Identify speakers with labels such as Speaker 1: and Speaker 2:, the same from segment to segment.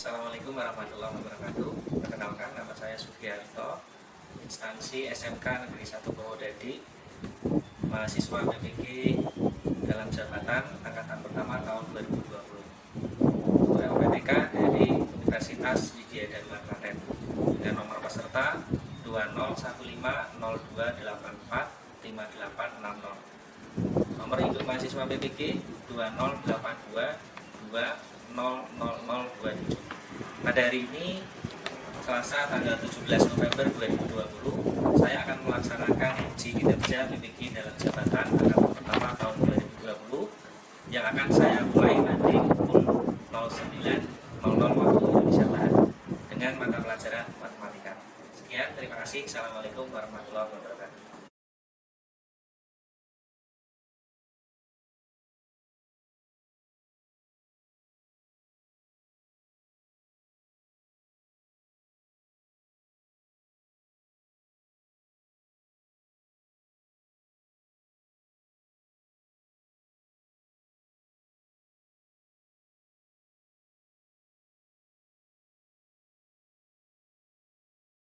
Speaker 1: Assalamualaikum warahmatullahi wabarakatuh. Perkenalkan, nama saya Sugiarto, instansi SMK Negeri 1 Purwodadi, mahasiswa PPG dalam jabatan angkatan pertama tahun 2020. UPTK dari Universitas Widya Dharma Klaten dengan nomor peserta 201502845860. Nomor induk mahasiswa PPG 2082200027. Pada hari ini, Selasa tanggal 17 November 2020, saya akan melaksanakan uji kinerja PPG dalam jabatan angkatan pertama tahun 2020 yang akan saya mulai nanti pukul 09.00 waktu Indonesia Barat dengan mata pelajaran matematika. Sekian, terima kasih. Assalamualaikum warahmatullahi wabarakatuh.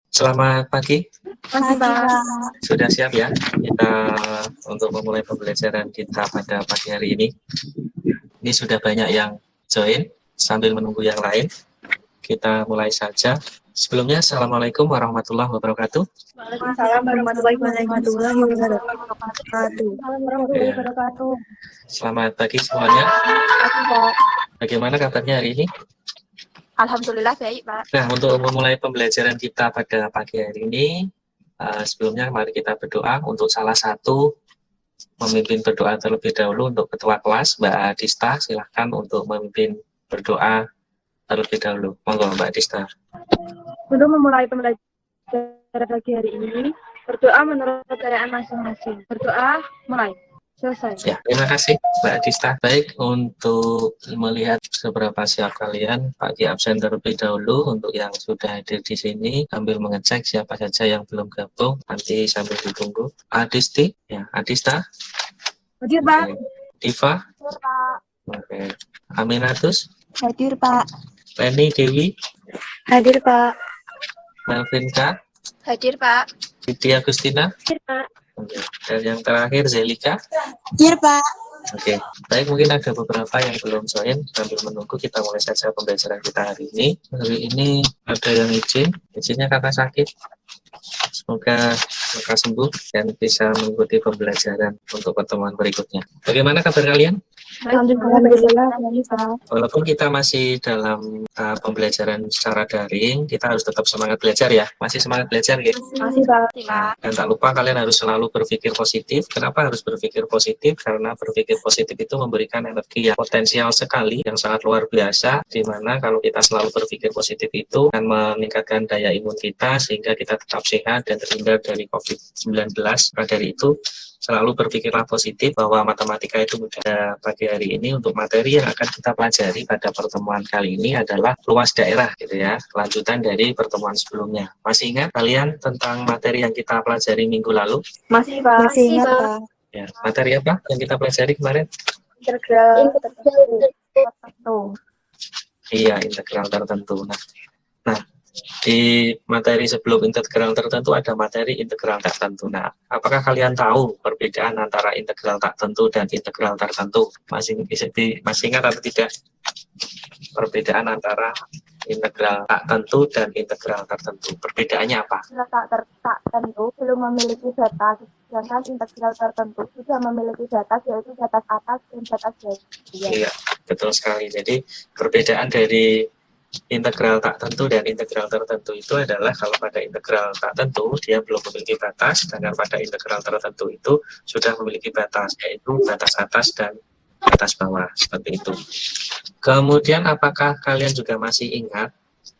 Speaker 1: Selamat pagi.
Speaker 2: Pagi, Pak.
Speaker 1: Sudah siap ya kita untuk memulai pembelajaran kita pada pagi hari ini? Ini sudah banyak yang join. Sambil menunggu yang lain, kita mulai saja. Sebelumnya, Assalamualaikum warahmatullahi wabarakatuh.
Speaker 2: Waalaikumsalam warahmatullahi wabarakatuh.
Speaker 1: Selamat pagi semuanya.
Speaker 2: Pagi, Pak.
Speaker 1: Bagaimana kabarnya hari ini?
Speaker 2: Alhamdulillah baik, Pak.
Speaker 1: Nah, untuk memulai pembelajaran kita pada pagi hari ini, sebelumnya mari kita berdoa untuk salah satu memimpin berdoa terlebih dahulu untuk ketua kelas, Mbak Adista. Silahkan untuk memimpin berdoa terlebih dahulu. Monggo, Mbak Adista.
Speaker 2: Untuk memulai pembelajaran pagi hari ini, berdoa menurut kepercayaan masing-masing. Berdoa mulai. Selesai.
Speaker 1: Ya, terima kasih Mbak Adista. Baik, untuk melihat seberapa siap kalian, Pak Ki absen terlebih dahulu. Untuk yang sudah hadir di sini, sambil mengecek siapa saja yang belum gabung, nanti sambil ditunggu. Adisti, ya, Adista.
Speaker 2: Hadir, Pak.
Speaker 1: Diva.
Speaker 2: Hadir, Pak.
Speaker 1: Oke. Aminatus.
Speaker 2: Hadir, Pak.
Speaker 1: Leni Dewi.
Speaker 2: Hadir, Pak.
Speaker 1: Melvinka.
Speaker 2: Hadir, Pak.
Speaker 1: Siti Agustina.
Speaker 2: Hadir, Pak.
Speaker 1: Oke. Dan yang terakhir Zelika.
Speaker 2: Hadir, Pak.
Speaker 1: Oke, baik, mungkin ada beberapa yang belum join. Sambil menunggu, kita mulai saja pembelajaran kita hari ini. Hari ini ada yang izinnya karena sakit. Semoga lekas sembuh dan bisa mengikuti pembelajaran untuk pertemuan berikutnya. Bagaimana kabar kalian?
Speaker 2: Alhamdulillah,
Speaker 1: Walaupun kita masih dalam pembelajaran secara daring, kita harus tetap semangat belajar ya. Masih semangat belajar ya?
Speaker 2: Masih, Pak.
Speaker 1: Dan tak lupa kalian harus selalu berpikir positif. Kenapa harus berpikir positif? Karena berpikir positif itu memberikan energi yang potensial sekali, yang sangat luar biasa, di mana kalau kita selalu berpikir positif itu akan meningkatkan daya imun kita sehingga kita tetap sehat dan terhindar dari COVID-19. Maka dari itu, selalu berpikirlah positif bahwa matematika itu mudah. Pagi hari ini untuk materi yang akan kita pelajari pada pertemuan kali ini adalah luas daerah gitu ya, kelanjutan dari pertemuan sebelumnya. Masih ingat kalian tentang materi yang kita pelajari minggu lalu?
Speaker 2: Masih, Pak.
Speaker 3: Masih ingat, Pak.
Speaker 1: Ya, materi apa yang kita pelajari kemarin?
Speaker 2: Integral tertentu.
Speaker 1: Iya, integral tertentu. Nah, di materi sebelum integral tertentu ada materi integral tak tentu. Nah, apakah kalian tahu perbedaan antara integral tak tentu dan integral tertentu? Masih ingat atau tidak? Perbedaan antara integral tak tentu dan integral tertentu. Perbedaannya apa?
Speaker 2: Tak tentu belum memiliki batas, sedangkan integral tertentu sudah memiliki batas, yaitu batas atas dan batas bawah.
Speaker 1: Iya, betul sekali. Jadi perbedaan dari integral tak tentu dan integral tertentu itu adalah kalau pada integral tak tentu dia belum memiliki batas, sedangkan pada integral tertentu itu sudah memiliki batas, yaitu batas atas dan batas bawah, seperti itu. Kemudian apakah kalian juga masih ingat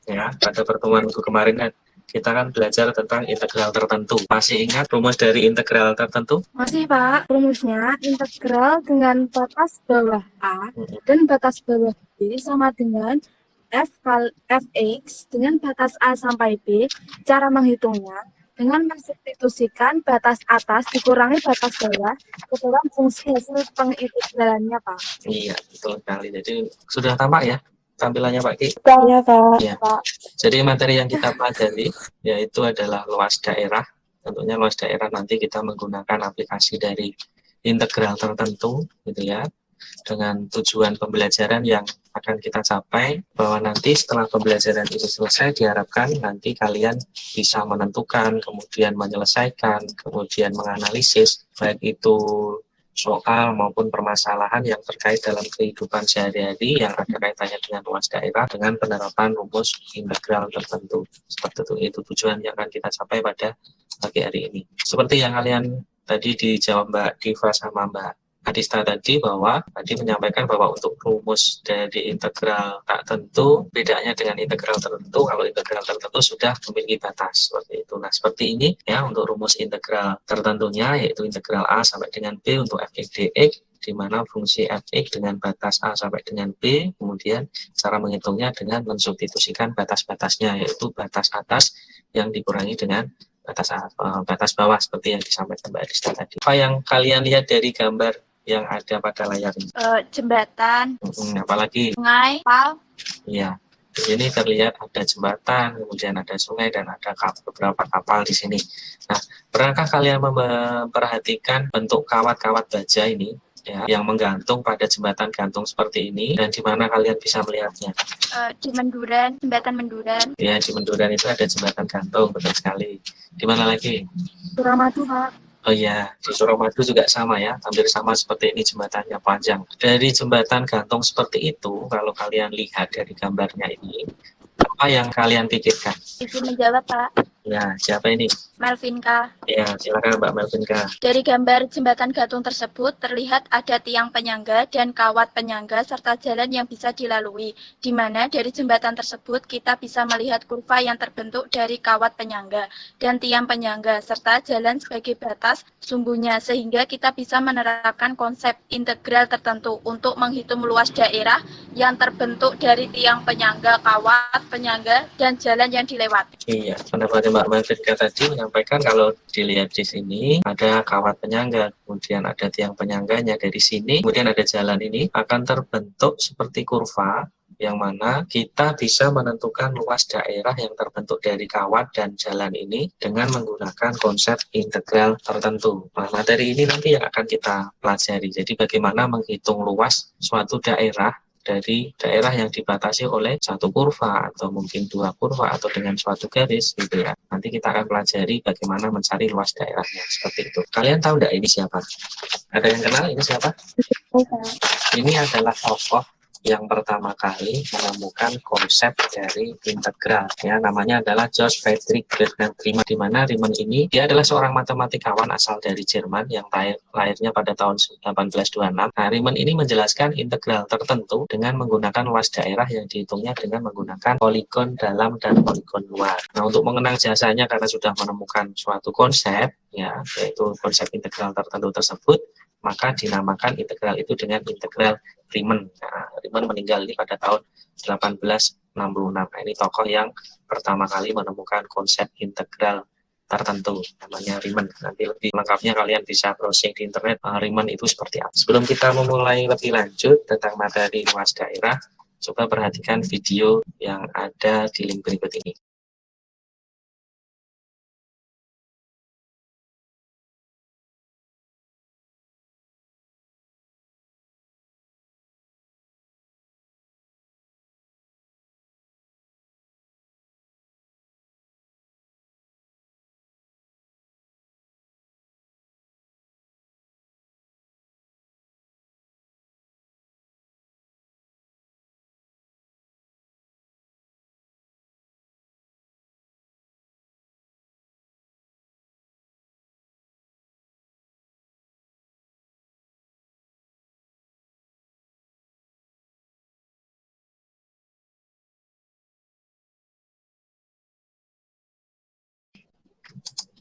Speaker 1: ya pada pertemuan minggu kemarin kita kan belajar tentang integral tertentu. Masih ingat rumus dari integral tertentu?
Speaker 2: Masih, Pak. Rumusnya integral dengan batas bawah A dan batas bawah B sama dengan fx dengan batas A sampai B. Cara menghitungnya dengan mensubstitusikan batas atas dikurangi batas bawah ke dalam fungsi hasil pengintegralannya, Pak.
Speaker 1: Iya, betul sekali. Jadi sudah tampak ya tampilannya Pak Ki?
Speaker 2: Iya, Kak.
Speaker 1: Ya. Jadi materi yang kita pelajari yaitu adalah luas daerah. Tentunya luas daerah nanti kita menggunakan aplikasi dari integral tertentu gitu ya. Dengan tujuan pembelajaran yang akan kita capai, bahwa nanti setelah pembelajaran ini selesai diharapkan nanti kalian bisa menentukan, kemudian menyelesaikan, kemudian menganalisis baik itu soal maupun permasalahan yang terkait dalam kehidupan sehari-hari yang ada kaitannya dengan luas daerah dengan penerapan rumus integral tertentu. Seperti itu tujuan yang akan kita capai pada pagi hari ini. Seperti yang kalian tadi dijawab Mbak Diva sama Mbak Adista tadi, bahwa tadi menyampaikan bahwa untuk rumus dari integral tak tentu bedanya dengan integral tertentu, kalau integral tertentu sudah memiliki batas seperti itu. Nah seperti ini ya untuk rumus integral tertentunya, yaitu integral A sampai dengan B untuk fx dx, di mana fungsi fx dengan batas A sampai dengan B, kemudian cara menghitungnya dengan mensubstitusikan batas-batasnya, yaitu batas atas yang dikurangi dengan batas bawah seperti yang disampaikan Mbak Adista tadi. Apa yang kalian lihat dari gambar yang ada pada layar ini?
Speaker 3: Jembatan,
Speaker 1: apalagi
Speaker 3: sungai, kapal.
Speaker 1: Iya, di sini terlihat ada jembatan, kemudian ada sungai dan ada beberapa kapal di sini. Nah, pernahkah kalian memperhatikan bentuk kawat-kawat baja ini ya, yang menggantung pada jembatan gantung seperti ini, dan di mana kalian bisa melihatnya?
Speaker 3: Di Menduran, jembatan Menduran.
Speaker 1: Ya, di Menduran itu ada jembatan gantung, betul sekali. Di mana lagi?
Speaker 2: Suramadu, Pak.
Speaker 1: Oh iya, di Suramadu juga sama ya, hampir sama seperti ini, jembatannya panjang. Dari jembatan gantung seperti itu, kalau kalian lihat dari gambarnya ini, apa yang kalian pikirkan?
Speaker 3: Izin menjawab, Pak.
Speaker 1: Ya, siapa ini?
Speaker 3: Melvinka.
Speaker 1: Ya, silakan Mbak Melvinka.
Speaker 3: Dari gambar jembatan gantung tersebut terlihat ada tiang penyangga dan kawat penyangga serta jalan yang bisa dilalui, di mana dari jembatan tersebut kita bisa melihat kurva yang terbentuk dari kawat penyangga dan tiang penyangga serta jalan sebagai batas sumbunya, sehingga kita bisa menerapkan konsep integral tertentu untuk menghitung luas daerah yang terbentuk dari tiang penyangga, kawat penyangga, dan jalan yang dilewati.
Speaker 1: Iya, pendapat Mbak Melvinka tadi menyampaikan kalau dilihat di sini ada kawat penyangga, kemudian ada tiang penyangganya. Dari sini kemudian ada jalan, ini akan terbentuk seperti kurva, yang mana kita bisa menentukan luas daerah yang terbentuk dari kawat dan jalan ini dengan menggunakan konsep integral tertentu. Nah, materi ini nanti yang akan kita pelajari. Jadi bagaimana menghitung luas suatu daerah dari daerah yang dibatasi oleh satu kurva atau mungkin dua kurva atau dengan suatu garis gitu ya. Nanti kita akan pelajari bagaimana mencari luas daerahnya seperti itu. Kalian tahu enggak ini siapa? Ada yang kenal ini siapa? Ini adalah tokoh yang pertama kali menemukan konsep dari integral ya, namanya adalah George Friedrich Wilhelm Riemann, di mana Riemann ini dia adalah seorang matematikawan asal dari Jerman yang lahirnya pada tahun 1826. Nah, Riemann ini menjelaskan integral tertentu dengan menggunakan luas daerah yang dihitungnya dengan menggunakan poligon dalam dan poligon luar. Nah, untuk mengenang jasanya karena sudah menemukan suatu konsep ya, yaitu konsep integral tertentu tersebut, maka dinamakan integral itu dengan integral Riemann. Nah, Riemann meninggal ini pada tahun 1866. Nah, ini tokoh yang pertama kali menemukan konsep integral tertentu, namanya Riemann. Nanti lebih lengkapnya kalian bisa browsing di internet Riemann itu seperti apa. Sebelum kita memulai lebih lanjut tentang materi luas daerah, coba perhatikan video yang ada di link berikut ini.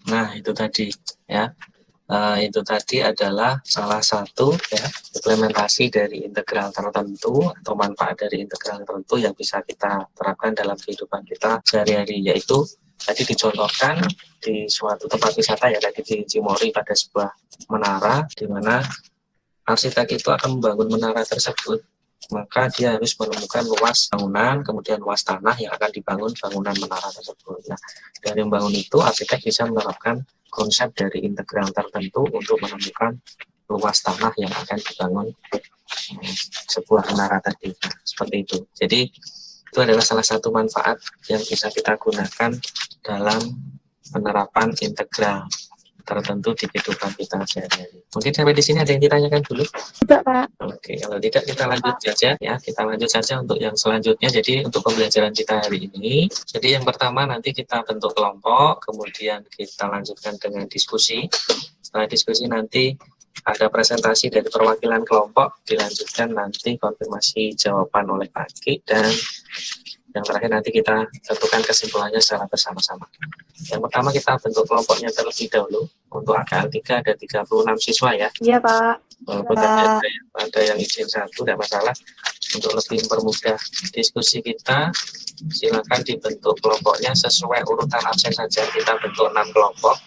Speaker 1: Nah, itu tadi ya. Itu tadi adalah salah satu ya implementasi dari integral tertentu atau manfaat dari integral tertentu yang bisa kita terapkan dalam kehidupan kita sehari-hari, yaitu tadi dicontohkan di suatu tempat wisata ya, tadi di Cimory, pada sebuah menara di mana arsitek itu akan membangun menara tersebut maka dia harus menemukan luas bangunan, kemudian luas tanah yang akan dibangun bangunan menara tersebut. Nah, dari membangun itu arsitek bisa menerapkan konsep dari integral tertentu untuk menemukan luas tanah yang akan dibangun sebuah menara tadi. Nah, seperti itu. Jadi itu adalah salah satu manfaat yang bisa kita gunakan dalam penerapan integral tertentu di kehidupan kita sehari-hari. Mungkin sampai di sini ada yang ditanyakan dulu?
Speaker 2: Tidak, Pak.
Speaker 1: Oke, kalau tidak kita lanjut saja ya. Kita lanjut saja untuk yang selanjutnya. Jadi untuk pembelajaran kita hari ini, jadi yang pertama nanti kita bentuk kelompok, kemudian kita lanjutkan dengan diskusi. Setelah diskusi nanti ada presentasi dari perwakilan kelompok, dilanjutkan nanti konfirmasi jawaban oleh Pak Ki, dan yang terakhir nanti kita tentukan kesimpulannya secara bersama-sama. Yang pertama kita bentuk kelompoknya terlebih dahulu. Untuk AKL 3 ada 36 siswa ya.
Speaker 2: Iya, Pak.
Speaker 1: Walaupun ada yang izin satu, tidak masalah. Untuk lebih mempermudah diskusi kita, silakan dibentuk kelompoknya sesuai urutan absen saja. Kita bentuk 6 kelompok.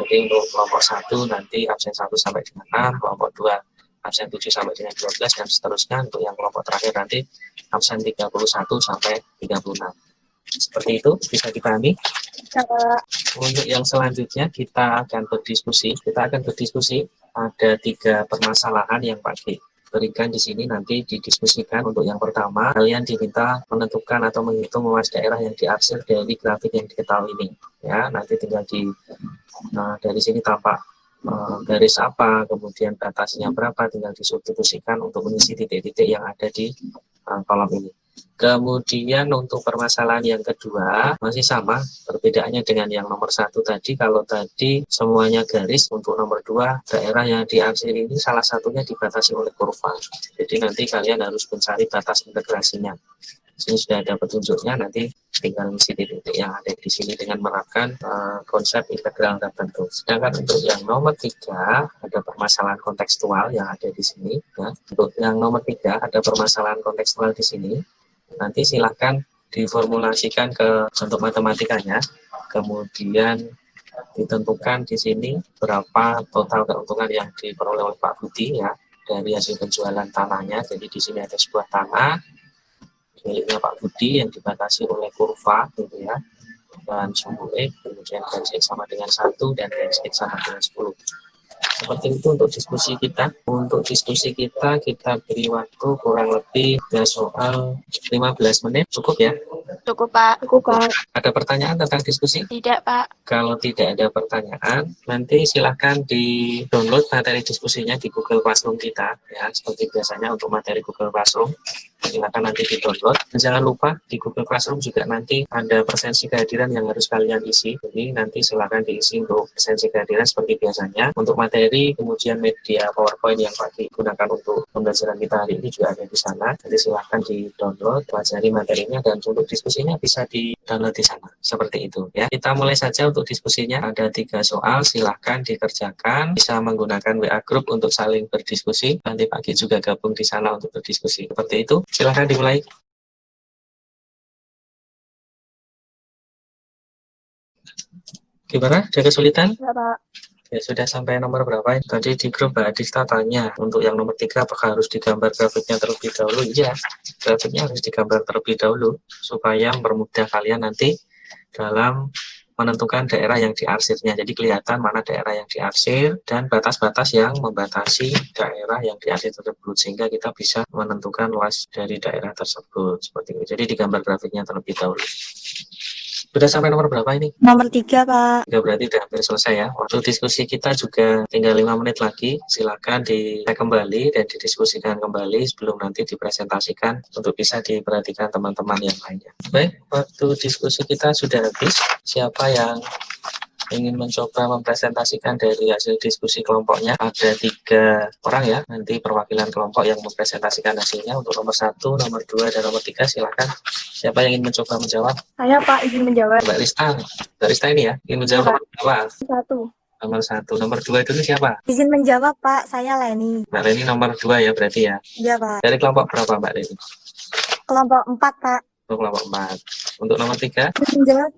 Speaker 1: Jadi untuk kelompok 1 nanti absen 1 sampai dengan 6, kelompok 2 absen 7 sampai dengan 12, dan seterusnya. Untuk yang kelompok terakhir nanti absen 31 sampai 36. Seperti itu, bisa dipahami? Untuk yang selanjutnya kita akan berdiskusi. Ada 3 permasalahan yang Pak Ki berikan di sini, nanti didiskusikan. Untuk yang pertama, kalian diminta menentukan atau menghitung luas daerah yang diarsir dari grafik yang diketahui ini. Ya, nanti tinggal dari sini tampak garis apa, kemudian batasnya berapa, tinggal disubstitusikan untuk mengisi titik-titik yang ada di kolom ini. Kemudian untuk permasalahan yang kedua masih sama, perbedaannya dengan yang nomor 1 tadi. Kalau tadi semuanya garis, untuk nomor 2 daerah yang diarsir ini salah satunya dibatasi oleh kurva. Jadi nanti kalian harus mencari batas integrasinya. Di sini sudah ada petunjuknya, nanti tinggal mengisi titik yang ada di sini dengan menerapkan konsep integral tertentu. Sedangkan untuk yang nomor 3 ada permasalahan kontekstual yang ada di sini. Ya. Untuk yang nomor 3 ada permasalahan kontekstual di sini. Nanti silahkan diformulasikan ke bentuk matematikanya, kemudian ditentukan di sini berapa total keuntungan yang diperoleh oleh Pak Budi ya dari hasil penjualan tanahnya. Jadi di sini ada sebuah tanah miliknya Pak Budi yang dibatasi oleh kurva gitu ya, dan sumbu X, kemudian garis X sama dengan 1 dan garis X sama dengan 10. Seperti itu untuk diskusi kita. Untuk diskusi kita beri waktu kurang lebih 3 soal 15 menit. Cukup ya?
Speaker 3: Cukup, Pak.
Speaker 1: Ada pertanyaan tentang diskusi?
Speaker 3: Tidak, Pak.
Speaker 1: Kalau tidak ada pertanyaan, nanti silahkan di-download materi diskusinya di Google Classroom kita. Ya, seperti biasanya untuk materi Google Classroom, silahkan nanti di-download. Dan jangan lupa di Google Classroom juga nanti ada presensi kehadiran yang harus kalian isi. Jadi nanti silahkan diisi untuk presensi kehadiran seperti biasanya. Untuk materi, kemudian media PowerPoint yang Pak gunakan untuk pembelajaran kita hari ini juga ada di sana. Jadi silahkan di-download, pelajari materinya, dan untuk diskusinya bisa di-download di sana. Seperti itu ya. Kita mulai saja untuk diskusinya. Ada 3 soal, silahkan dikerjakan. Bisa menggunakan WA Group untuk saling berdiskusi. Nanti Pak Gi juga gabung di sana untuk berdiskusi. Seperti itu, silahkan dimulai. Gimana? Ada kesulitan?
Speaker 2: Ya, Pak.
Speaker 1: Ya, sudah sampai nomor berapa? Tadi di grup Mbak Adista tanya, untuk yang nomor 3 apakah harus digambar grafiknya terlebih dahulu? Iya, grafiknya harus digambar terlebih dahulu, supaya mempermudah kalian nanti dalam menentukan daerah yang diarsirnya. Jadi kelihatan mana daerah yang diarsir dan batas-batas yang membatasi daerah yang diarsir tersebut, sehingga kita bisa menentukan luas dari daerah tersebut. Seperti itu. Jadi digambar grafiknya terlebih dahulu. Sudah sampai nomor berapa ini?
Speaker 2: Nomor 3, Pak.
Speaker 1: Ya, berarti sudah hampir selesai ya. Waktu diskusi kita juga tinggal 5 menit lagi. Silakan dicek kembali dan didiskusikan kembali sebelum nanti dipresentasikan untuk bisa diperhatikan teman-teman yang lainnya. Baik, waktu diskusi kita sudah habis. Siapa yang ingin mencoba mempresentasikan dari hasil diskusi kelompoknya? Ada 3 orang ya, nanti perwakilan kelompok yang mempresentasikan hasilnya. Untuk nomor 1, nomor 2, dan nomor 3 silakan. Siapa yang ingin mencoba menjawab?
Speaker 2: Saya, Pak, izin menjawab.
Speaker 1: Mbak Rista ini ya, ingin menjawab nomor berapa?
Speaker 2: 1.
Speaker 1: Nomor 1, nomor 2 dulu siapa?
Speaker 2: Izin menjawab, Pak. Saya Leni.
Speaker 1: Mbak Leni nomor 2 ya berarti ya.
Speaker 2: Iya, Pak.
Speaker 1: Dari kelompok berapa Mbak Leni?
Speaker 2: Kelompok 4, Pak.
Speaker 1: Untuk kelompok 4. Untuk nomor 3?
Speaker 2: Izin menjawab.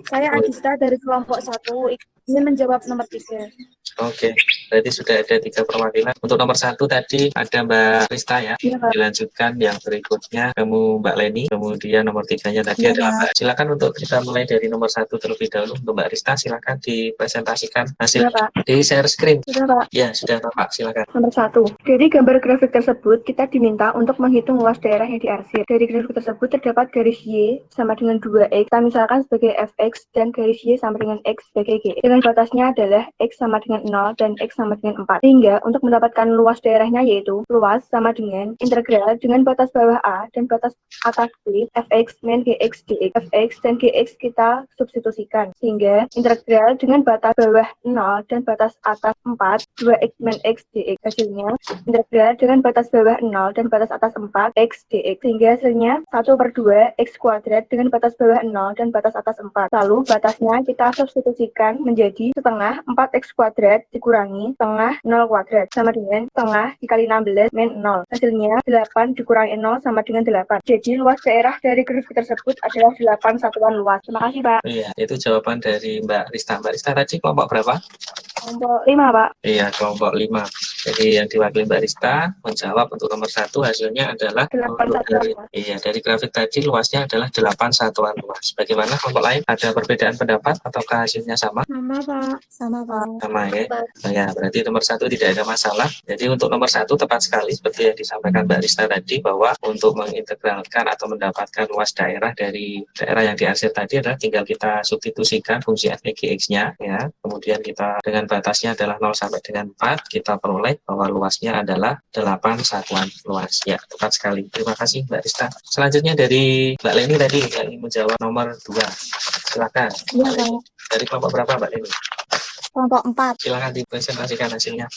Speaker 2: Saya Adista dari kelompok 1. Izin menjawab nomor 3.
Speaker 1: Oke. Berarti sudah ada 3 perwakilan. Untuk nomor 1 tadi ada Mbak Rista ya.
Speaker 2: Iya, Pak.
Speaker 1: Dilanjutkan yang berikutnya kamu Mbak Leni. Kemudian nomor 3-nya tadi
Speaker 4: Iya,
Speaker 1: adalah
Speaker 4: Pak.
Speaker 1: Mbak. Silakan untuk kita mulai dari nomor 1 terlebih dahulu. Untuk Mbak Rista silakan dipresentasikan
Speaker 2: Iya,
Speaker 1: hasil
Speaker 2: Pak.
Speaker 1: di share screen.
Speaker 2: Sudah, Pak.
Speaker 1: Ya, sudah Pak. Silakan.
Speaker 2: Nomor 1. Dari gambar grafik tersebut, kita diminta untuk menghitung luas daerah yang diarsir. Dari grafik tersebut terdapat garis Y sama dengan 2X, kita misalkan sebagai Fx, dan garis Y sama dengan X sebagai G. Dengan batasnya adalah X sama dengan 0 dan X sama dengan 4. Sehingga untuk mendapatkan luas daerahnya yaitu luas sama dengan integral dengan batas bawah A dan batas atas B, Fx min Gx dx. Fx dan Gx kita substitusikan. Sehingga integral dengan batas bawah 0 dan batas atas 4, 2X min X dx. Hasilnya integral dengan batas bawah 0 dan batas atas 4, X dx. Sehingga hasilnya 1/2 X kuadrat dengan batas bawah 0 dan batas atas 4. Lalu batasnya kita substitusikan menjadi setengah 4X kuadrat dikurangi setengah 0 kuadrat sama dengan setengah dikali 16 min 0. Hasilnya 8 dikurangi 0 sama dengan 8. Jadi luas daerah dari grafik tersebut adalah 8 satuan luas. Terima kasih, Pak.
Speaker 1: Iya, itu jawaban dari Mbak Rista. Mbak Rista tadi kelompok berapa?
Speaker 2: Kelompok 5, Pak.
Speaker 1: Iya, kelompok 5. Jadi yang diwakili Mbak Rista menjawab untuk nomor 1 hasilnya adalah
Speaker 2: 8
Speaker 1: untuk
Speaker 2: satuan
Speaker 1: dari,
Speaker 2: luas.
Speaker 1: iya, dari grafik tadi luasnya adalah 8 satuan luas. Bagaimana kelompok lain? Ada perbedaan pendapat ataukah hasilnya sama?
Speaker 2: Sama, Pak.
Speaker 4: Sama, Pak.
Speaker 1: Sama ya. Oh, ya, berarti nomor 1 tidak ada masalah. Jadi untuk nomor 1 tepat sekali seperti yang disampaikan Mbak Rista tadi bahwa untuk mengintegralkan atau mendapatkan luas daerah dari daerah yang diarsir tadi adalah tinggal kita substitusikan fungsi f, g, x-nya ya. Kemudian kita dengan batasnya adalah 0 sampai dengan 4, kita peroleh bahwa luasnya adalah 8 satuan luas. Ya, tepat sekali. Terima kasih Mbak Rista. Selanjutnya dari Mbak Leni tadi yang ingin menjawab nomor 2. Silakan.
Speaker 4: Iya,
Speaker 1: Mbak Leni.
Speaker 4: Pak.
Speaker 1: Dari kelompok berapa Mbak Leni?
Speaker 4: Kelompok 4.
Speaker 1: Silakan dipresentasikan hasilnya.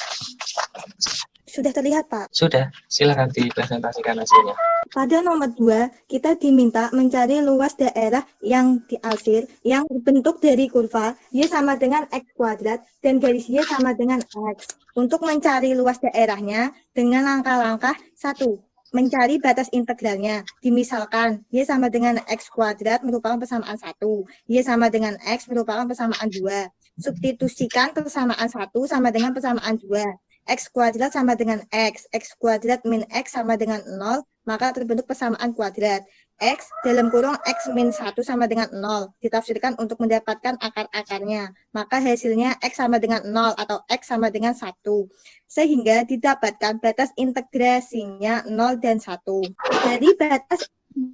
Speaker 4: Sudah terlihat, Pak.
Speaker 1: Sudah, silakan dipresentasikan hasilnya.
Speaker 4: Pada nomor 2, kita diminta mencari luas daerah yang diarsir yang berbentuk dari kurva Y sama dengan X kuadrat dan garis Y sama dengan X. Untuk mencari luas daerahnya dengan langkah-langkah 1. Mencari batas integralnya. Dimisalkan, Y sama dengan X kuadrat merupakan persamaan 1. Y sama dengan X merupakan persamaan 2. Substitusikan persamaan 1 sama dengan persamaan 2. X kuadrat sama dengan X kuadrat min X sama dengan 0, maka terbentuk persamaan kuadrat. X dalam kurung X min 1 sama dengan 0, ditafsirkan untuk mendapatkan akar-akarnya. Maka hasilnya X sama dengan 0 atau X sama dengan 1. Sehingga didapatkan batas integrasinya 0 dan 1. Dari batas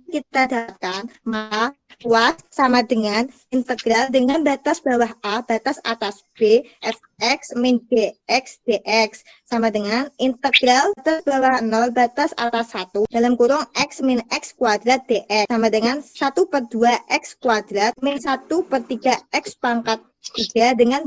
Speaker 4: kita dapatkan, maka luas sama dengan integral dengan batas bawah A, batas atas B, Fx min Gx dx sama dengan integral batas bawah 0, batas atas 1 dalam kurung X min X kuadrat dx sama dengan 1/2 X kuadrat min 1/3 X pangkat 3 dengan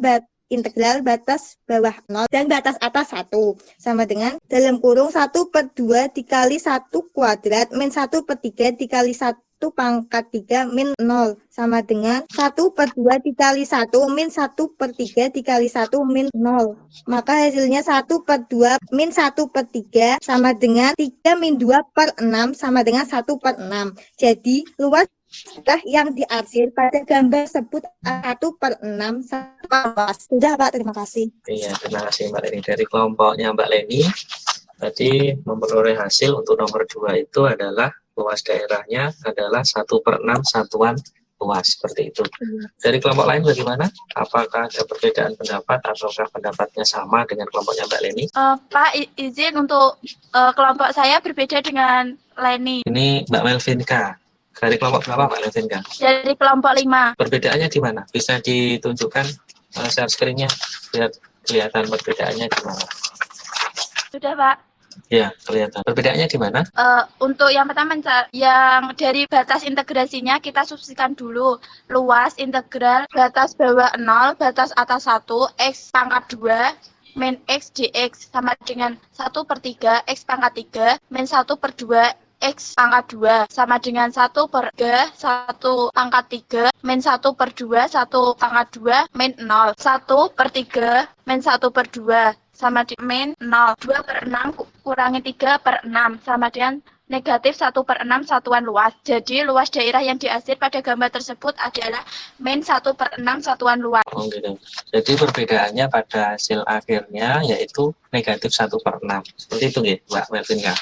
Speaker 4: integral batas bawah 0 dan batas atas 1 sama dengan dalam kurung 1/2 dikali 1 kuadrat min 1/3 dikali 1 pangkat 3 min 0 sama dengan 1/2 dikali 1 min 1/3 dikali 1 min 0. Maka hasilnya 1/2 min 1/3 sama dengan 3 min 2/6 sama dengan 1/6. Jadi luas yang diarsir pada gambar tersebut 1/6 luas. Sudah, Pak, terima kasih.
Speaker 1: Iya, terima kasih Mbak Leni. Dari kelompoknya Mbak Leni tadi memperoleh hasil untuk nomor 2 itu adalah luas daerahnya adalah 1/6 satuan luas, seperti itu. Dari kelompok lain bagaimana? Apakah ada perbedaan pendapat ataukah pendapatnya sama dengan kelompoknya Mbak Leni?
Speaker 3: Pak, izin untuk kelompok saya berbeda dengan Leni.
Speaker 1: Ini Mbak Melvinka. Dari kelompok berapa Mbak Melvinka?
Speaker 3: Dari kelompok 5.
Speaker 1: Perbedaannya di mana? Bisa ditunjukkan share screen-nya biar kelihatan perbedaannya di mana.
Speaker 3: Sudah, Pak.
Speaker 1: Ya, kelihatan. Perbedaannya di mana?
Speaker 3: Untuk yang pertama, yang dari batas integrasinya kita substitusikan dulu. Luas integral batas bawah 0, batas atas 1, X pangkat 2, min X dx sama dengan 1/3 X pangkat 3, min 1/2 X pangkat 2 sama dengan 1/3 1 pangkat 3 min 1/2 1 pangkat 2 min 0. 1/3 min 1/2 sama dengan min 0. 2/6 kurangi 3/6 sama dengan negatif 1/6 satuan luas. Jadi luas daerah yang diarsir pada gambar tersebut adalah min 1/6 satuan luas.
Speaker 1: Oh gitu. Jadi perbedaannya pada hasil akhirnya yaitu negatif 1/6. Seperti itu ya, Mbak Melvin ya?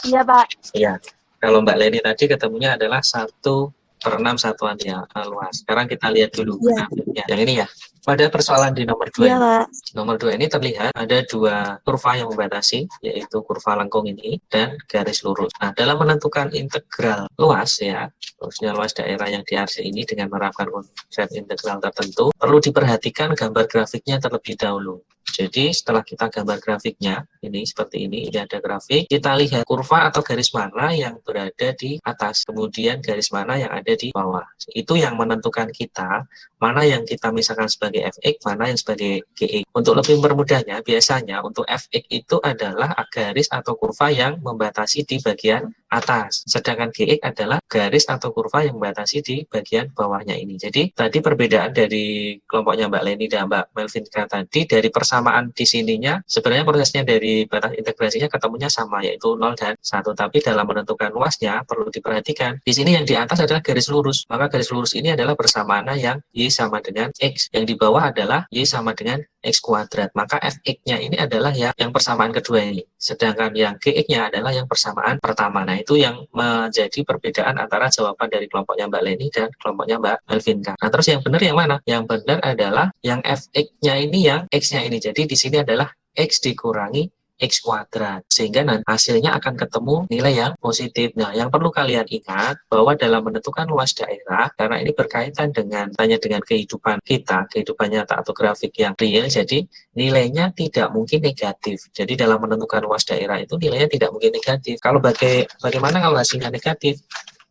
Speaker 3: Iya, Pak.
Speaker 1: Iya. Kalau Mbak Leni tadi ketemunya adalah 1/6 satuan ya luas. Sekarang kita lihat dulu
Speaker 4: Iya.
Speaker 1: grafiknya. Yang ini ya. Pada persoalan di nomor 2
Speaker 4: Iya, Pak.
Speaker 1: Nomor 2 ini terlihat ada dua kurva yang membatasi, yaitu kurva lengkung ini dan garis lurus. Nah, dalam menentukan integral luas ya, khususnya luas daerah yang diarsir ini dengan menerapkan konsep integral tertentu, perlu diperhatikan gambar grafiknya terlebih dahulu. Jadi setelah kita gambar grafiknya, ini seperti ini ada grafik, kita lihat kurva atau garis mana yang berada di atas, kemudian garis mana yang ada di bawah. Itu yang menentukan kita, mana yang kita misalkan sebagai fx, mana yang sebagai gx. Untuk lebih mempermudahnya, biasanya untuk fx itu adalah garis atau kurva yang membatasi di bagian atas, sedangkan gx adalah garis atau kurva yang membatasi di bagian bawahnya ini. Jadi tadi perbedaan dari kelompoknya Mbak Leni dan Mbak Melvinka tadi, dari persamaan di sininya sebenarnya prosesnya dari batas integrasinya ketemunya sama, yaitu 0 dan 1, tapi dalam menentukan luasnya perlu diperhatikan di sini yang di atas adalah garis lurus, maka garis lurus ini adalah persamaan yang y sama dengan x, yang di bawah adalah y sama dengan x kuadrat, maka fx-nya ini adalah yang persamaan kedua ini, sedangkan yang gx-nya adalah yang persamaan pertama. Nah, itu yang menjadi perbedaan antara jawaban dari kelompoknya Mbak Leni dan kelompoknya Mbak Melvinka. Nah, terus yang benar yang mana? Yang benar adalah yang fx-nya ini, yang x-nya ini. Jadi di sini adalah x dikurangi x kuadrat, sehingga nanti hasilnya akan ketemu nilai yang positif. Nah, yang perlu kalian ingat bahwa dalam menentukan luas daerah, karena ini berkaitan dengan kehidupan kita, kehidupan nyata atau grafik yang real, jadi nilainya tidak mungkin negatif. Jadi dalam menentukan luas daerah itu nilainya tidak mungkin negatif. Kalau bagaimana kalau hasilnya negatif?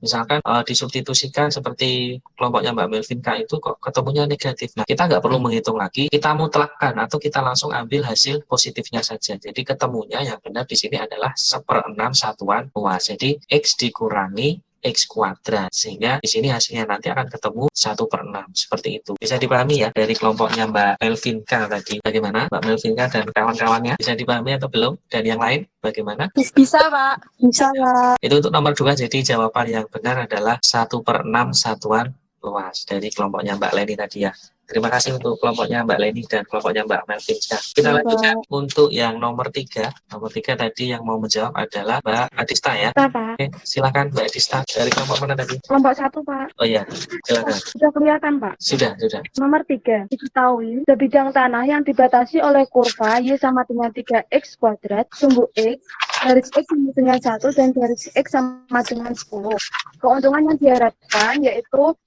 Speaker 1: Misalkan disubstitusikan seperti kelompoknya Mbak Melvinka itu kok ketemunya negatif. Nah, kita nggak perlu menghitung lagi, kita mutlakkan atau kita langsung ambil hasil positifnya saja. Jadi ketemunya yang benar di sini adalah 1/6 satuan luas. Jadi x dikurangi x kuadrat, sehingga di sini hasilnya nanti akan ketemu 1/6, seperti itu. Bisa dipahami ya dari kelompoknya Mbak Melvinka tadi. Bagaimana Mbak Melvinka dan kawan-kawannya, bisa dipahami atau belum? Dan yang lain bagaimana?
Speaker 3: Bisa, Pak.
Speaker 4: Bisa, Pak.
Speaker 1: Itu untuk nomor 2, jadi jawaban yang benar adalah 1/6 satuan luas dari kelompoknya Mbak Leni tadi ya. Terima kasih untuk kelompoknya Mbak Leni dan kelompoknya Mbak Melvinka. Kita lanjutkan untuk yang nomor 3. Nomor 3 tadi yang mau menjawab adalah Mbak Adista ya.
Speaker 2: Pak.
Speaker 1: Oke, silakan Mbak Adista. Dari kelompok mana tadi?
Speaker 2: Kelompok 1, Pak.
Speaker 1: Oh iya, silakan.
Speaker 2: Sudah kelihatan, Pak.
Speaker 1: Sudah.
Speaker 2: Nomor 3, diketahui sebidang tanah yang dibatasi oleh kurva Y sama dengan 3x kuadrat, sumbu x, garis x sama dengan 1, dan garis x sama dengan 10. Keuntungan yang diharapkan yaitu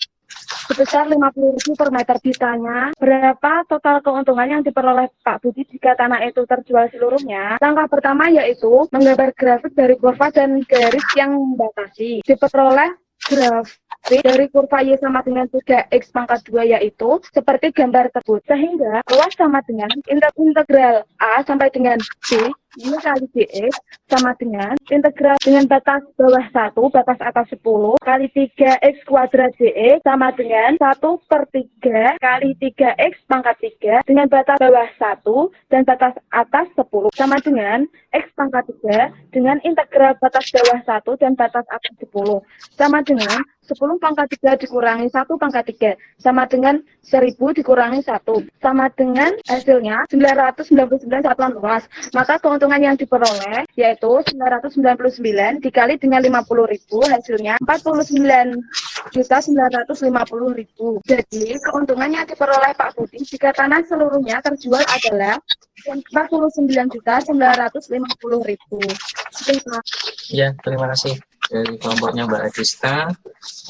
Speaker 2: sebesar 50.000 per meter. Ditanya berapa total keuntungan yang diperoleh Pak Budi jika tanah itu terjual seluruhnya. Langkah pertama yaitu menggambar grafik dari kurva dan garis yang membatasi. Diperoleh grafik dari kurva Y sama dengan 3x pangkat 2 yaitu seperti gambar tersebut, sehingga luas sama dengan integral A sampai dengan B Y kali dx sama dengan integral dengan batas bawah 1, batas atas 10 kali 3x kuadrat dx sama dengan 1/3 kali 3x pangkat 3 dengan batas bawah 1 dan batas atas 10 sama dengan x pangkat 3 dengan integral batas bawah 1 dan batas atas 10 sama dengan 10 pangkat 3 dikurangi 1 pangkat 3 sama dengan 1000 dikurangi 1 sama dengan hasilnya 999 satuan luas. Maka keuntungan yang diperoleh yaitu 999 dikali dengan 50.000 hasilnya 49.950.000. Jadi keuntungan yang diperoleh Pak Budi jika tanah seluruhnya terjual adalah 49.950.000.
Speaker 1: Ya, terima kasih dari kelompoknya Mbak Adista.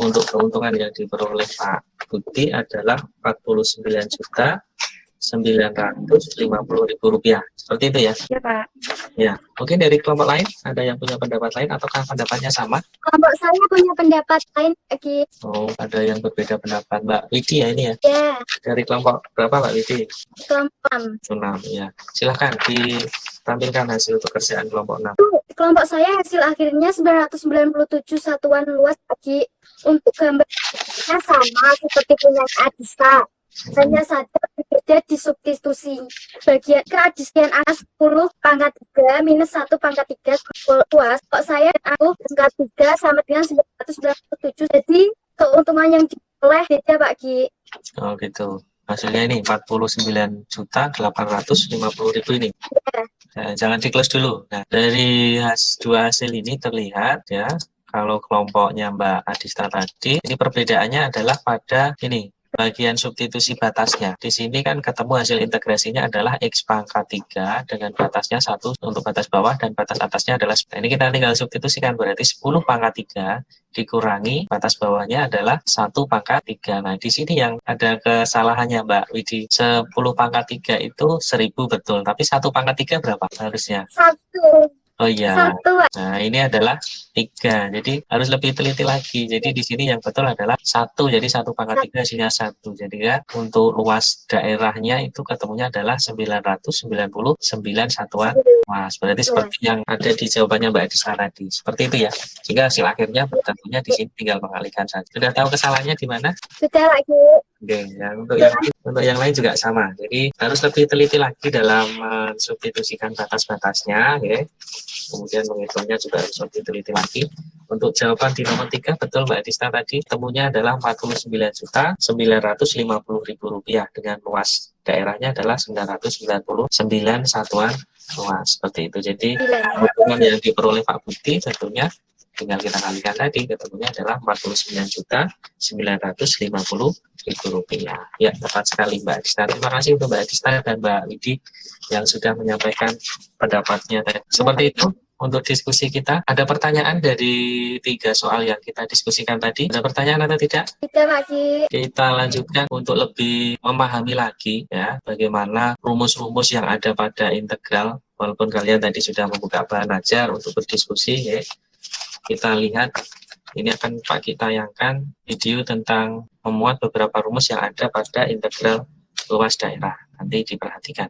Speaker 1: Untuk keuntungan yang diperoleh Pak Budi adalah 49.950.000 rupiah. Seperti itu ya?
Speaker 2: Ya, Pak.
Speaker 1: Ya, mungkin dari kelompok lain ada yang punya pendapat lain ataukah pendapatnya sama?
Speaker 5: Kelompok saya punya pendapat lain lagi.
Speaker 1: Oh, ada yang berbeda pendapat. Mbak Widi ya ini ya?
Speaker 5: Ya,
Speaker 1: Dari kelompok berapa Mbak Widi?
Speaker 5: kelompok
Speaker 1: 6 ya. Silahkan ditampilkan hasil pekerjaan kelompok 6.
Speaker 5: kelompok saya hasil akhirnya 997 satuan luas lagi. Untuk gambarnya sama seperti punya Adista. hanya saja berbeda di substitusi. Bagian keradisian angka 10 pangkat 3 minus 1 pangkat 3 luas. Kok saya dan aku pangkat 3 sama dengan 997. Jadi keuntungan yang diperoleh beda Pak Ki.
Speaker 1: Oh gitu. Hasilnya ini 49.850.000 ini.
Speaker 5: Ya,
Speaker 1: Nah, jangan di close dulu. Nah, dari dua hasil ini terlihat ya, kalau kelompoknya Mbak Adista tadi, ini perbedaannya adalah pada ini, bagian substitusi batasnya. Di sini kan ketemu hasil integrasinya adalah X pangkat 3 dengan batasnya 1 untuk batas bawah dan batas atasnya adalah 10. Nah, ini kita tinggal substitusikan, berarti 10 pangkat 3 dikurangi batas bawahnya adalah 1 pangkat 3. Nah, di sini yang ada kesalahannya Mbak Widi. 10 pangkat 3 itu 1000 betul, tapi 1 pangkat 3 berapa harusnya?
Speaker 5: 1.
Speaker 1: Oh iya.
Speaker 5: 1 Pak.
Speaker 1: Nah, ini adalah 3. Jadi harus lebih teliti lagi. Jadi di sini yang betul adalah 1. Jadi 1 pangkat 3 hasilnya 1. Jadi ya untuk luas daerahnya itu ketemunya adalah 999 satuan luas. Berarti seperti yang ada di jawabannya Mbak Adisa tadi. Seperti itu ya. Sehingga hasil akhirnya tentunya di sini tinggal mengalihkan saja. Sudah tahu kesalahannya di mana?
Speaker 5: Sudah Pak Ki.
Speaker 1: Oke, ya, untuk yang lain juga sama. Jadi harus lebih teliti lagi dalam mensubstitusikan batas-batasnya, ya. Kemudian menghitungnya juga harus lebih teliti lagi. Untuk jawaban di nomor 3, betul Mbak Adista tadi, temunya adalah 49.950.000 rupiah dengan luas daerahnya adalah 999 satuan luas. Seperti itu. Jadi keuntungan yang diperoleh Pak Budi tentunya tinggal kita kalikan tadi, ketemunya adalah 49.950.000 rupiah. Ya, tepat sekali Mbak Adista. Terima kasih untuk Mbak Adista dan Mbak Widi yang sudah menyampaikan pendapatnya. Seperti itu untuk diskusi kita. Ada pertanyaan dari 3 soal yang kita diskusikan tadi? Ada pertanyaan atau tidak?
Speaker 5: Tidak Pak Ki.
Speaker 1: Kita lanjutkan untuk lebih memahami lagi ya bagaimana rumus-rumus yang ada pada integral. Walaupun kalian tadi sudah membuka bahan ajar untuk berdiskusi ya. Kita lihat, ini akan Pak kita tayangkan video tentang memuat beberapa rumus yang ada pada integral luas daerah. Nanti diperhatikan.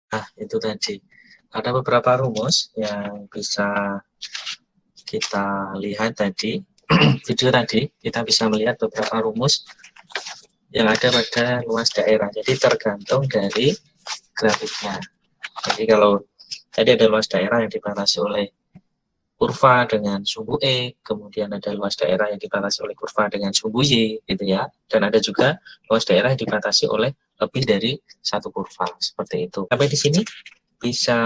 Speaker 1: Nah, itu tadi. Ada beberapa rumus yang bisa kita lihat tadi. Video tadi, kita bisa melihat beberapa rumus yang ada pada luas daerah. Jadi tergantung dari grafiknya. Jadi kalau tadi ada luas daerah yang dibatasi oleh kurva dengan sumbu E, kemudian ada luas daerah yang dibatasi oleh kurva dengan sumbu Y, gitu ya. Dan ada juga luas daerah yang dibatasi oleh lebih dari satu kurva, seperti itu. Sampai di sini bisa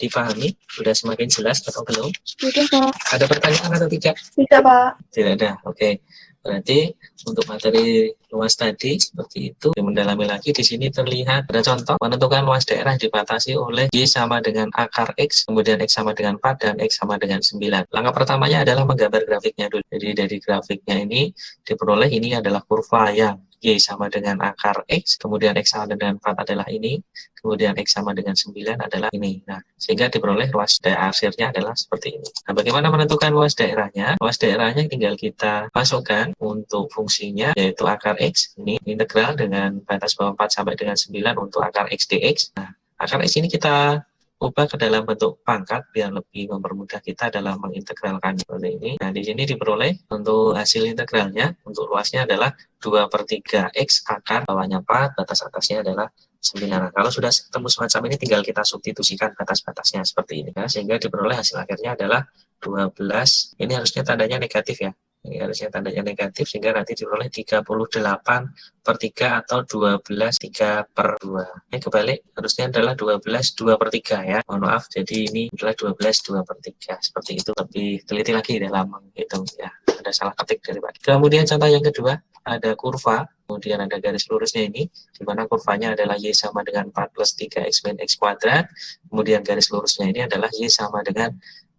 Speaker 1: dipahami? Sudah semakin jelas atau belum?
Speaker 2: Sudah, Pak.
Speaker 1: Ada pertanyaan atau tidak?
Speaker 2: Tidak, Pak.
Speaker 1: Tidak ada, oke. Berarti untuk materi luas tadi seperti itu, mendalami lagi di sini terlihat ada contoh menentukan luas daerah dibatasi oleh Y sama dengan akar X, kemudian X sama dengan 4 dan X sama dengan 9. Langkah pertamanya adalah menggambar grafiknya dulu. Jadi dari grafiknya ini diperoleh ini adalah kurva yang Y sama dengan akar X, kemudian X sama dengan 4 adalah ini, kemudian X sama dengan 9 adalah ini. Nah, sehingga diperoleh luas daerah akhirnya adalah seperti ini. Nah, bagaimana menentukan luas daerahnya? Luas daerahnya tinggal kita masukkan untuk fungsinya, yaitu akar X, ini integral dengan batas bawah 4 sampai dengan 9 untuk akar X dx. Nah, akar X ini kita ubah ke dalam bentuk pangkat biar lebih mempermudah kita dalam mengintegralkan seperti ini. Nah, di sini diperoleh untuk hasil integralnya, untuk luasnya adalah 2/3 X akar bawahnya 4, batas atasnya adalah 9. Nah, kalau sudah ketemu semacam ini tinggal kita substitusikan batas-batasnya seperti ini ya, sehingga diperoleh hasil akhirnya adalah 12. Ini harusnya tandanya negatif ya. Ini harusnya tandanya negatif sehingga nanti diperoleh 38/3 atau 12 3/2. Ini kebalik harusnya adalah 12 2/3 ya. Mohon maaf, jadi ini adalah 12 2/3. Seperti itu, lebih teliti lagi dalam menghitung ya. Ada salah ketik dari Pak. Kemudian contoh yang kedua, ada kurva, kemudian ada garis lurusnya ini, di mana kurvanya adalah Y sama dengan 4 plus 3X min X kuadrat, kemudian garis lurusnya ini adalah Y sama dengan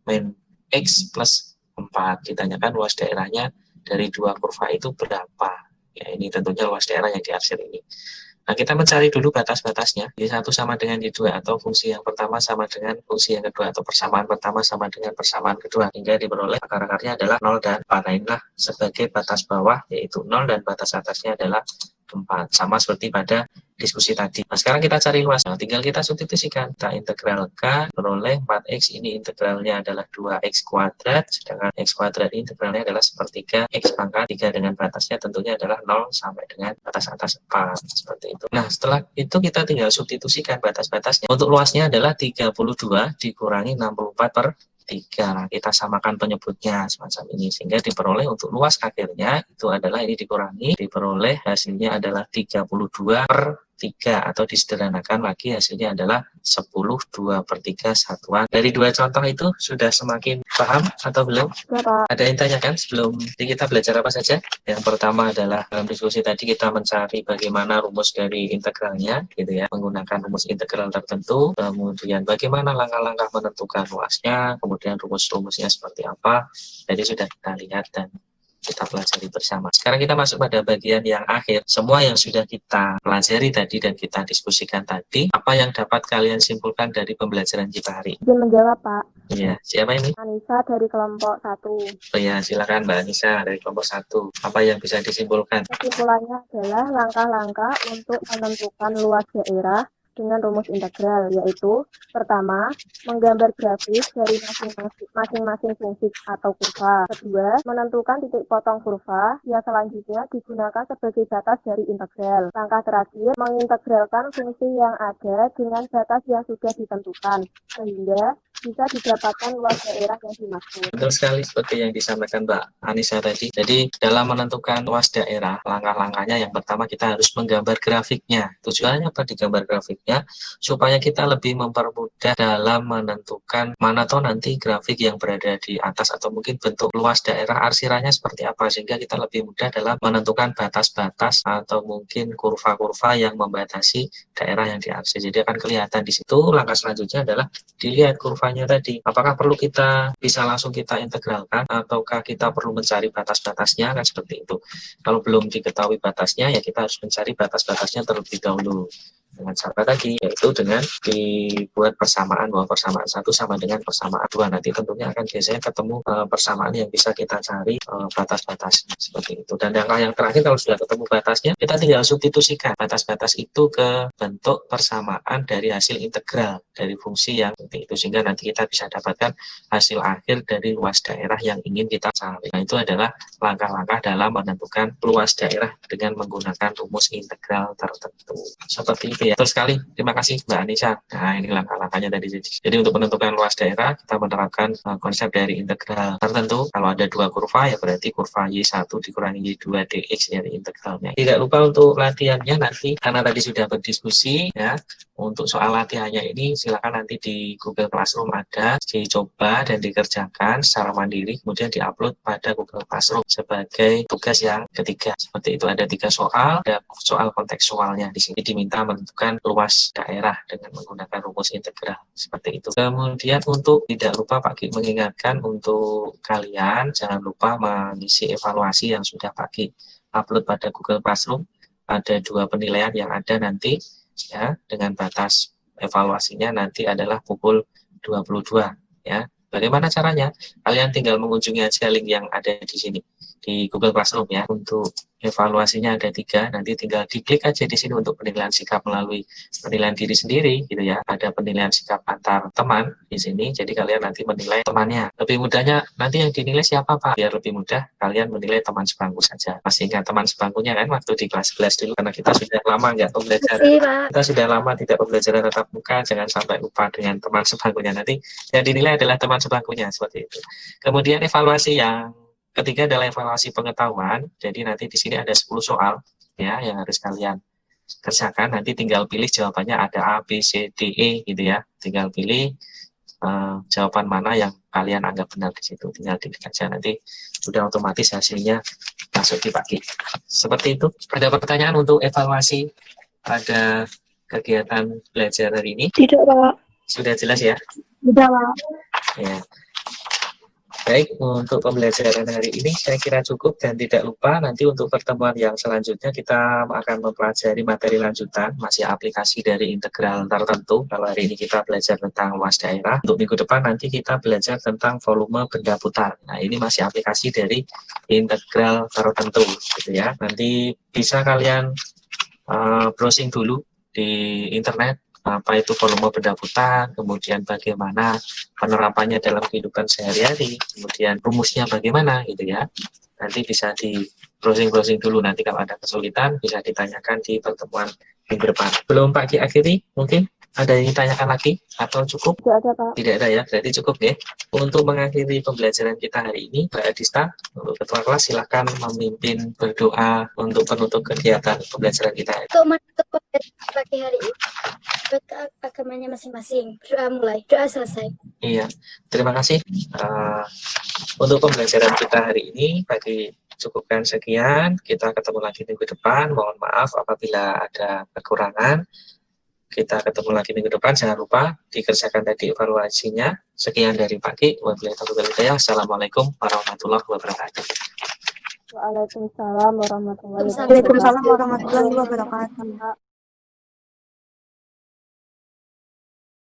Speaker 1: min X plus 4. Ditanyakan luas daerahnya dari dua kurva itu berapa. Ya, ini tentunya luas daerah yang diarsir ini. Nah, kita mencari dulu batas-batasnya. Y1 sama dengan Y2 atau fungsi yang pertama sama dengan fungsi yang kedua atau persamaan pertama sama dengan persamaan kedua. Hingga diperoleh akar-akarnya adalah 0 dan 4. Nah, inilah sebagai batas bawah yaitu 0 dan batas atasnya adalah 4. Sama seperti pada diskusi tadi. Nah, sekarang kita cari luas. Nah, tinggal kita substitusikan. Kita integralkan, peroleh 4X ini integralnya adalah 2X kuadrat, sedangkan X kuadrat ini integralnya adalah sepertiga X pangkat 3 dengan batasnya tentunya adalah 0 sampai dengan batas atas 4. Seperti itu. Nah, setelah itu kita tinggal substitusikan batas-batasnya. Untuk luasnya adalah 32 dikurangi 64/3. Nah, kita samakan penyebutnya semacam ini sehingga diperoleh untuk luas akhirnya itu adalah ini dikurangi, diperoleh hasilnya adalah 32/3 atau disederhanakan lagi hasilnya adalah 10 2/3 satuan. Dari dua contoh itu sudah semakin paham atau belum?
Speaker 2: Sudah, Pak.
Speaker 1: Ada yang tanyakan sebelum kita belajar apa saja? Yang pertama adalah dalam diskusi tadi kita mencari bagaimana rumus dari integralnya gitu ya, menggunakan rumus integral tertentu, kemudian bagaimana langkah-langkah menentukan luasnya, kemudian rumus-rumusnya seperti apa. Jadi sudah kita lihat dan kita pelajari bersama. Sekarang kita masuk pada bagian yang akhir. Semua yang sudah kita pelajari tadi dan kita diskusikan tadi, apa yang dapat kalian simpulkan dari pembelajaran kita hari ini?
Speaker 2: Izin menjawab, Pak.
Speaker 1: Iya, siapa ini?
Speaker 2: Anissa dari kelompok 1.
Speaker 1: Oh ya, silakan Mbak Anissa dari kelompok 1. Apa yang bisa disimpulkan?
Speaker 2: Kesimpulannya adalah langkah-langkah untuk menentukan luas daerah dengan rumus integral, yaitu pertama, menggambar grafis dari masing-masing fungsi atau kurva. Kedua, menentukan titik potong kurva yang selanjutnya digunakan sebagai batas dari integral. Langkah terakhir, mengintegralkan fungsi yang ada dengan batas yang sudah ditentukan, sehingga bisa didapatkan luas daerah yang dimaksud.
Speaker 1: Betul sekali seperti yang disampaikan Mbak Anissa tadi. Jadi dalam menentukan luas daerah, langkah-langkahnya yang pertama kita harus menggambar grafiknya. Tujuannya apa digambar grafiknya? Supaya kita lebih mempermudah dalam menentukan mana tahu nanti grafik yang berada di atas atau mungkin bentuk luas daerah arsirannya seperti apa. Sehingga kita lebih mudah dalam menentukan batas-batas atau mungkin kurva-kurva yang membatasi daerah yang diarsir. Jadi akan kelihatan di situ. Langkah selanjutnya adalah dilihat kurvanya tadi, apakah perlu kita bisa langsung kita integralkan ataukah kita perlu mencari batas-batasnya, kan seperti itu. Kalau belum diketahui batasnya ya kita harus mencari batas-batasnya terlebih dahulu. dengan cara tadi, yaitu dengan dibuat persamaan bahwa persamaan 1 sama dengan persamaan 2. Nanti tentunya akan biasanya ketemu persamaan yang bisa kita cari batas-batasnya seperti itu. Dan yang terakhir, kalau sudah ketemu batasnya, kita tinggal substitusikan batas-batas itu ke bentuk persamaan dari hasil integral dari fungsi yang seperti itu, sehingga nanti kita bisa dapatkan hasil akhir dari luas daerah yang ingin kita cari. Nah, itu adalah langkah-langkah dalam menentukan luas daerah dengan menggunakan rumus integral tertentu. Seperti itu ya. Betul sekali. Terima kasih Mbak Anissa. Nah, ini langkah-langkahnya tadi. Jadi untuk menentukan luas daerah, kita menerapkan konsep dari integral tertentu. Kalau ada 2 kurva, ya berarti kurva Y1 dikurangi Y2 dx dari integralnya. Tidak lupa untuk latihannya nanti, karena tadi sudah berdiskusi ya. Untuk soal latihannya ini silakan nanti di Google Classroom ada, dicoba dan dikerjakan secara mandiri, kemudian diupload pada Google Classroom sebagai tugas yang ketiga. Seperti itu, ada 3 soal, ada soal kontekstualnya. Di sini diminta menentukan luas daerah dengan menggunakan rumus integral seperti itu. Kemudian untuk tidak lupa Pak Ki mengingatkan untuk kalian jangan lupa mengisi evaluasi yang sudah Pak Ki upload pada Google Classroom. Ada 2 penilaian yang ada nanti ya, dengan batas evaluasinya nanti adalah pukul 22 ya. Bagaimana caranya? Kalian tinggal mengunjungi aja link yang ada di sini di Google Classroom ya. Untuk evaluasinya ada 3, nanti tinggal diklik aja di sini untuk penilaian sikap melalui penilaian diri sendiri gitu ya. Ada penilaian sikap antar teman di sini, jadi kalian nanti menilai temannya. Lebih mudahnya nanti yang dinilai siapa Pak? Biar lebih mudah kalian menilai teman sebangku saja. Masih ingat teman sebangkunya kan waktu di kelas 11 dulu, karena kita sudah lama nggak pembelajaran.
Speaker 5: Makasih, Pak.
Speaker 1: Kita sudah lama tidak pembelajaran tatap muka, jangan sampai lupa dengan teman sebangkunya. Nanti yang dinilai adalah teman sebangkunya seperti itu. Kemudian evaluasi yang ketiga adalah evaluasi pengetahuan. Jadi nanti di sini ada 10 soal ya yang harus kalian kerjakan. Nanti tinggal pilih jawabannya, ada A, B, C, D, E gitu ya. Tinggal pilih jawaban mana yang kalian anggap benar di situ. Tinggal diklik aja, nanti sudah otomatis hasilnya masuk di Pak Ki. Seperti itu. Ada pertanyaan untuk evaluasi pada kegiatan belajar hari ini?
Speaker 2: Tidak, Pak.
Speaker 1: Sudah jelas ya?
Speaker 2: Sudah, Pak.
Speaker 1: Ya. Baik, untuk pembelajaran hari ini saya kira cukup, dan tidak lupa nanti untuk pertemuan yang selanjutnya kita akan mempelajari materi lanjutan, masih aplikasi dari integral tertentu. Kalau hari ini kita belajar tentang luas daerah, untuk minggu depan nanti kita belajar tentang volume benda putar. Nah, ini masih aplikasi dari integral tertentu gitu ya. Nanti bisa kalian browsing dulu di internet apa itu volume benda putar, kemudian bagaimana penerapannya dalam kehidupan sehari-hari, kemudian rumusnya bagaimana gitu ya. Nanti bisa di browsing dulu, nanti kalau ada kesulitan bisa ditanyakan di pertemuan minggu depan. Belum Pak Ki akhiri, mungkin ada yang ditanyakan lagi atau cukup?
Speaker 2: Tidak ada, Pak.
Speaker 1: Tidak ada ya, berarti cukup ya. Untuk mengakhiri pembelajaran kita hari ini, Mbak Adista, untuk ketua kelas silakan memimpin berdoa untuk penutup kegiatan pembelajaran kita.
Speaker 5: Untuk menutup pagi hari ini, ke agamanya masing-masing. Doa mulai, doa selesai.
Speaker 1: Iya, terima kasih. Untuk pembelajaran kita hari ini, bagi cukupkan sekian. Kita ketemu lagi minggu depan. Mohon maaf apabila ada kekurangan. Kita ketemu lagi minggu depan. Jangan lupa dikerjakan tadi evaluasinya. Sekian dari Pak Ki. Wabillahi taufiq wal hidayah. Assalamualaikum warahmatullahi wabarakatuh.
Speaker 2: Waalaikumsalam warahmatullahi
Speaker 4: Waalaikumsalam warahmatullahi wabarakatuh.